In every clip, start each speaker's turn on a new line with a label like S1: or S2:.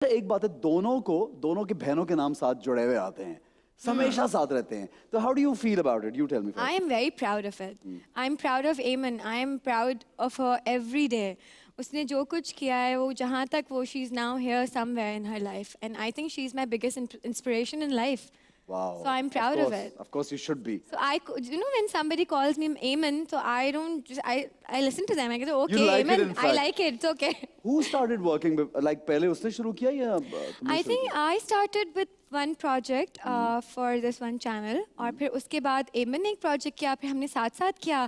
S1: एक बात है, दोनों के बहनों के नाम साथ जुड़े हुए आते हैं, हमेशा साथ रहते हैं. तो how do you feel about it? You tell me.
S2: I am very proud of it. I'm proud of Amen. I am proud of her every day. उसने जो कुछ किया है वो जहाँ तक वो she's now here somewhere in her life and I think she's my biggest inspiration in life.
S1: Wow.
S2: So I'm proud of it.
S1: Of course you should be.
S2: So when somebody calls me Amen, so I don't just I listen to them. I go, okay,
S1: You like it,
S2: Amen,
S1: in
S2: I
S1: fact.
S2: like it. It's okay.
S1: Who started working like पहले उसने शुरू किया या तुमने
S2: I
S1: शुरू
S2: think
S1: किया?
S2: I started with one project for this one channel और फिर उसके बाद एमन ने एक project किया, फिर हमने साथ साथ किया,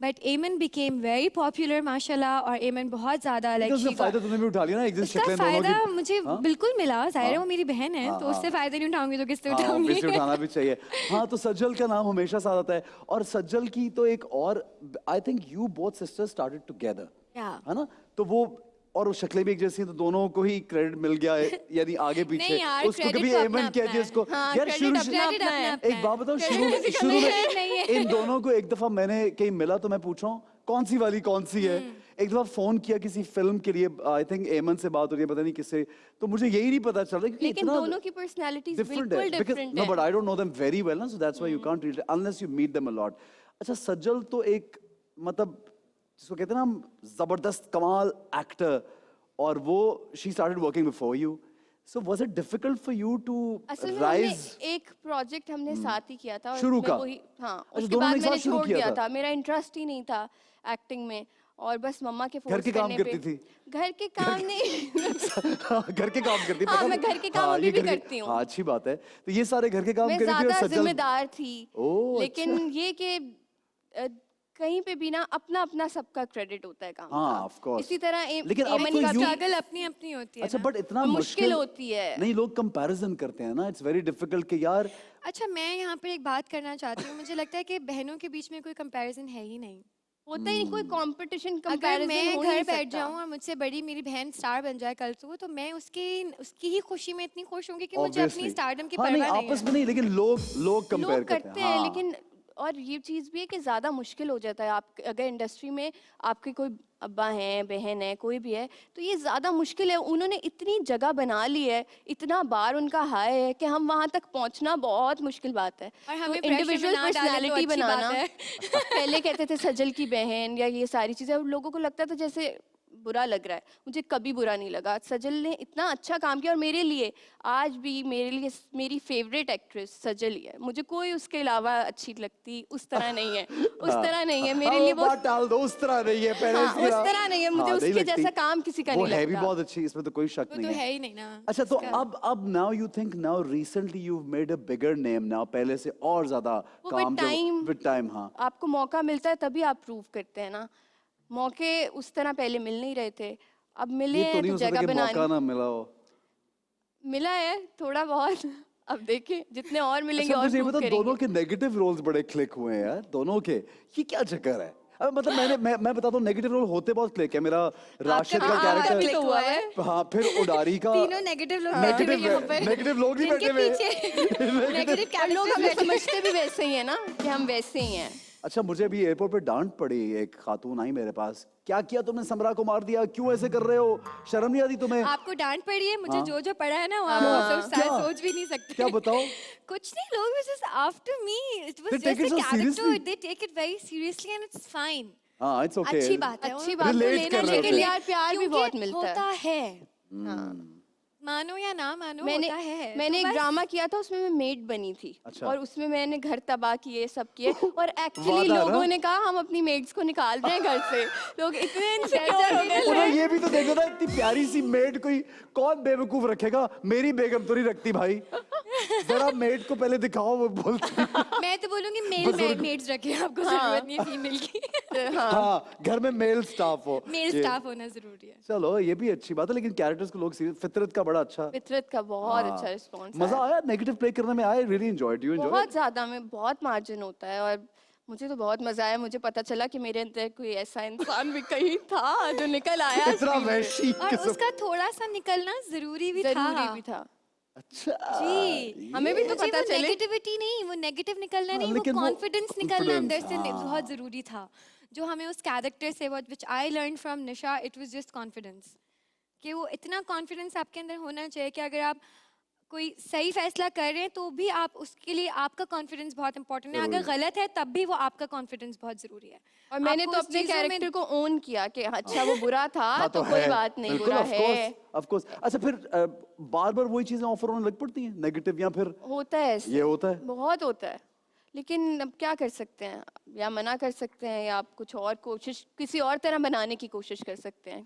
S2: but एमन became very popular माशाल्लाह और एमन बहुत ज़्यादा
S1: तो उसका फायदा तूने भी उठा लिया ना, एक दिन
S2: उसका
S1: शक्लें दोनों
S2: फायदा
S1: की.
S2: मुझे
S1: हाँ?
S2: बिल्कुल मिला, जाहिर है वो
S1: हाँ?
S2: मेरी बहन है
S1: हाँ,
S2: तो उससे फायदा नहीं उठाऊंगी तो किससे
S1: हाँ,
S2: उठाऊंगी.
S1: obviously उठाना भी चाहिए. हाँ, तो सज्जल का नाम हमेशा साथ आता है और सज्जल की तो एक और, I think you both sisters started together, है ना? तो वो और वो शक्लें भी एक जैसी हैं, तो दोनों को ही क्रेडिट मिल गया है, यानी आगे पीछे.
S2: नहीं यार,
S1: उसको
S2: credit
S1: कभी
S2: तो
S1: एमन
S2: अपना
S1: कहती है, उसको
S2: हाँ,
S1: यार
S2: credit
S1: शुरू
S2: अपना अपना है.
S1: एक बात बताओ,
S2: Credit
S1: शुरू
S2: credit नहीं
S1: में
S2: है.
S1: इन दोनों को एक दफा मैंने कहीं मिला तो मैं पूछ रहा हूँ कौन सी वाली कौन सी है. एक दफा फोन किया किसी फिल्म के लिए, आई थिंक एमन से बात हो रही है, पता नहीं किससे, तो मुझे यही नहीं पता चल रहा क्योंकि
S3: लेकिन दोनों की पर्सनालिटीज
S1: different
S3: बिल्कुल
S1: है.
S3: डिफरेंट
S1: No,
S3: है.
S1: but I don't know them very well, ना, so that's why you can't read unless you meet them a lot. अच्छा, सज्जल तो एक मतलब जिसको कहते हैं ना हम, जबरदस्त कमाल एक्टर, और वो she started working before you. So was it difficult for you to
S3: असल में
S1: rise?
S3: हमने एक प्रोजेक्ट हमने साथ ही किया था और
S1: शुरू
S3: मैं
S1: का?
S3: वही हाँ
S1: अच्छा,
S3: उसके
S1: दोनों ने
S3: बाद
S1: एक साथ
S3: मैंने
S1: शुरू
S3: छोड़
S1: किया
S3: दिया
S1: था?
S3: था. मेरा इंटरेस्ट ही नहीं था एक्टिंग में और बस मम्मा के
S1: घर
S3: फोर्स
S1: के काम
S3: करने
S1: करती
S3: पे.
S1: थी?
S3: घर के काम नहीं.
S1: घर के काम करती,
S3: हाँ,
S1: पता
S3: मैं
S1: नहीं.
S3: घर के काम
S1: हाँ,
S3: अभी
S1: ये
S3: भी
S1: घर के-
S3: करती हूँ.
S1: हाँ, अच्छी बात है. तो ये सारे घर के काम
S3: मैं
S1: करी थी और
S3: ज्यादा
S1: सज्जल.
S3: जिम्मेदार थी.
S1: ओह,
S3: लेकिन ये कि कहीं पे भी ना अपना अपना सबका क्रेडिट होता है काम
S1: हाँ,
S3: का.
S1: of course.
S3: इसी तरह
S1: लेकिन अब
S3: एमन
S1: तो
S3: का
S1: you-
S2: स्ट्रगल अपनी अपनी होती है
S1: अच्छा,
S2: ना.
S1: बट इतना
S3: मुश्किल होती है.
S1: नहीं, लोग कंपैरिजन करते हैं ना, इट्स वेरी डिफिकल्ट कि यार.
S2: अच्छा, मैं यहाँ पर एक बात करना चाहती हूँ. मुझे लगता है कि बहनों के बीच में कोई कंपैरिजन है ही नहीं.
S3: होता ही नहीं कोई कंपटीशन
S2: अगर
S3: कंपैरिजन
S2: मैं
S3: हो
S2: घर
S3: नहीं
S2: बैठ
S3: सकता.
S2: जाऊँ और मुझसे बड़ी मेरी बहन स्टार बन जाए कल को, तो मैं उसकी ही खुशी में इतनी खुश होंगी कि मुझे अपनी
S1: Obviously.
S2: स्टारडम की
S1: हाँ,
S2: परवाह
S1: नहीं,
S2: नहीं
S1: आपस
S2: है.
S1: में नहीं, लेकिन लोग कंपेयर
S3: लोग करते हैं
S1: हाँ.
S3: लेकिन और ये चीज़ भी है कि ज़्यादा मुश्किल हो जाता है. आप अगर इंडस्ट्री में आपके कोई अब्बा हैं, बहन है, कोई भी है, तो ये ज़्यादा मुश्किल है. उन्होंने इतनी जगह बना ली है, इतना बार उनका हाय है कि हम वहाँ तक पहुँचना बहुत मुश्किल बात है.
S2: और
S3: तो
S2: हमें pressure में
S3: इंडिविजुअल
S2: ना डालें तो
S3: पर्सनालिटी
S2: अच्छी बात
S3: बनाना.
S2: है.
S3: पहले कहते थे सजल की बहन या ये सारी चीज़ें, अब लोगों को लगता था जैसे बुरा लग रहा है. मुझे कभी बुरा नहीं लगा. सजल ने इतना अच्छा काम किया और मेरे लिए आज भी मेरी फेवरेट एक्ट्रेस सजल ही है. मुझे कोई उसके अलावा अच्छी लगती उस तरह नहीं है. उस तरह नहीं है मेरे लिए. वो
S1: बात टाल दो, उस तरह नहीं है पहले
S3: हाँ, उस तरह नहीं है. मुझे उसके जैसा काम किसी का
S1: वो
S3: नहीं
S1: है भी
S3: लगता.
S1: बहुत अच्छी, इसमें तो कोई शक
S2: वो तो
S1: नहीं
S2: है
S1: है.
S2: ही नहीं ना.
S1: अच्छा, तो
S2: उसका-
S1: अब now you think now recently you made a bigger name now, पहले से और ज्यादा
S3: वो
S1: काम
S3: with time-
S1: विद टाइम. हाँ,
S3: आपको मौका मिलता है तभी आप प्रूव करते हैं ना. मौके उस तरह पहले मिल नहीं रहे थे, अब मिले
S1: ये तो
S3: हैं
S1: नहीं
S3: तो
S1: हो सकता
S3: जगह
S1: कि मौका
S3: बनानी.
S1: ना मिला हो.
S3: मिला है थोड़ा बहुत. अब देखें जितने और मिलेंगे
S1: अच्छा,
S3: और
S1: मुझे ये
S3: prove
S1: बताओ, दोनों
S3: करेंगे.
S1: के नेगेटिव रोल्स बड़े क्लिक हुए हैं यार, दोनों के. ये क्या चक्कर है? अब मतलब मैं बताता हूँ, नेगेटिव रोल होते बहुत क्लिक है. मेरा राशिद का
S2: आपका भी
S1: कैरेक्टर,
S2: तो हुआ है.
S1: हाँ, फिर उडारी का.
S2: तीनों नेगेटिव लोग बैठे हुए यहाँ पर.
S1: नेगेटिव लोग नहीं
S2: जिनके
S1: बैठे हुए.
S2: पीछे नेगेटिव
S3: और लोग
S2: कैरेक्टर्स
S3: हमें
S2: बैठे हुए.
S3: समझते भी वैसे ही है ना कि हम वैसे ही हैं.
S1: अच्छा, मुझे अभी एयरपोर्ट पे डांट पड़ी. एक खातून आई मेरे पास, क्या किया तुमने, समरा को मार दिया, क्यों ऐसे कर रहे हो, शर्म नहीं आती तुम्हें?
S2: आपको डांट पड़ी है. मुझे
S1: हाँ.
S2: जो पड़ा है ना वो
S1: क्या?
S2: आप
S1: क्या?
S2: सोच भी नहीं सकते.
S1: क्या बताओ?
S2: कुछ नहीं, लोग were just after me. It was
S1: They take
S2: just
S1: it
S2: a
S1: so
S2: character.
S1: seriously?
S2: They take it very seriously and it's fine.
S1: हाँ, इट्स ओके.
S2: अच्छी बात है.
S3: अच्छी
S2: उनको
S3: बात तो
S1: Relate
S3: लेना
S1: कर रहे
S3: चाहिए
S1: थे.
S3: कि यार प्यार भी
S2: क्योंकि
S3: बहुत मिलता है.
S2: होता है.
S3: हाँ.
S2: मानो या ना मानो,
S3: मैंने
S2: होता है.
S3: मैंने
S2: तो
S3: एक
S2: बस
S3: ड्रामा किया था, उसमें मैं मेड बनी थी.
S1: अच्छा.
S3: और उसमें मैंने घर तबाह किए, सब किए. और एक्चुअली
S1: वादा ना?
S3: लोगों ने कहा हम अपनी मेड्स को निकाल रहे हैं घर से. लोग इतने इनसिक्योर हो गए
S1: उन्हें
S3: थे.
S1: ये भी तो देखो ना, इतनी प्यारी सी मेड कोई कौन बेवकूफ रखेगा. मेरी बेगम तो नहीं रखती भाई. जरा मेड को पहले दिखाओ, वो बोलती.
S2: मैं तो बोलूंगी मेल मेड्स रखे. आपको जरूरत नहीं है फीमेल की.
S1: हाँ, घर में मेल स्टाफ हो.
S2: मेल
S1: ये-
S2: स्टाफ होना जरूरी है.
S1: चलो, ये भी अच्छी बात है, लेकिन कैरेक्टर्स को लोग फितरत का बड़ा अच्छा.
S3: फितरत का बहुत
S1: हाँ.
S3: अच्छा रिस्पॉन्स
S1: मजा आया नेगेटिव प्ले करने में. I really enjoyed. You enjoyed?
S3: बहुत ज्यादा. में बहुत मार्जिन होता है और मुझे तो बहुत मजा आया. मुझे पता चला कि मेरे अंदर कोई ऐसा इंसान भी कहीं था जो निकल आया.
S1: इतना
S3: screen पे.
S1: वैशी
S2: और
S1: किस्म.
S2: उसका थोड़ा सा निकलना जरूरी भी था.
S3: जरूरी भी था.
S1: अच्छा,
S2: जी,
S3: हमें भी तो
S2: मुझे
S3: पता
S2: वो
S3: चले.
S2: नेगेटिविटी नहीं, वो नेगेटिव निकलना नहीं, वो
S1: लेकिन वो
S2: कॉन्फिडेंस निकलना अंदर
S1: confidence,
S2: से
S1: हाँ.
S2: बहुत जरूरी था. जो हमें उस कैरेक्टर से, which I learn from Nisha, it was just confidence. कि वो इतना कॉन्फिडेंस आपके अंदर होना चाहिए कि अगर आप कोई सही फैसला कर रहे हैं तो भी आप उसके लिए आपका कॉन्फिडेंस बहुत इंपॉर्टेंट है, अगर गलत है तब भी वो आपका कॉन्फिडेंस बहुत ज़रूरी है।
S3: और मैंने
S2: आपको
S3: तो
S2: उस
S3: अपने
S2: चीज़ों में-
S3: कैरेक्टर को ओन किया कि अच्छा वो बुरा था
S1: हाँ,
S3: तो कोई
S1: है।
S3: बात नहीं,
S1: बिल्कुल,
S3: बुरा
S1: of
S3: है।
S1: course, of course। अच्छा फिर बार बार वही चीजें ऑफर होने लग पड़ती हैं नेगेटिव, या फिर
S3: होता है ऐसे,
S1: ये होता है?
S3: बहुत होता है, लेकिन अब क्या कर सकते हैं, या मना कर सकते हैं या आप कुछ और कोशिश किसी और तरह बनाने की कोशिश कर सकते हैं।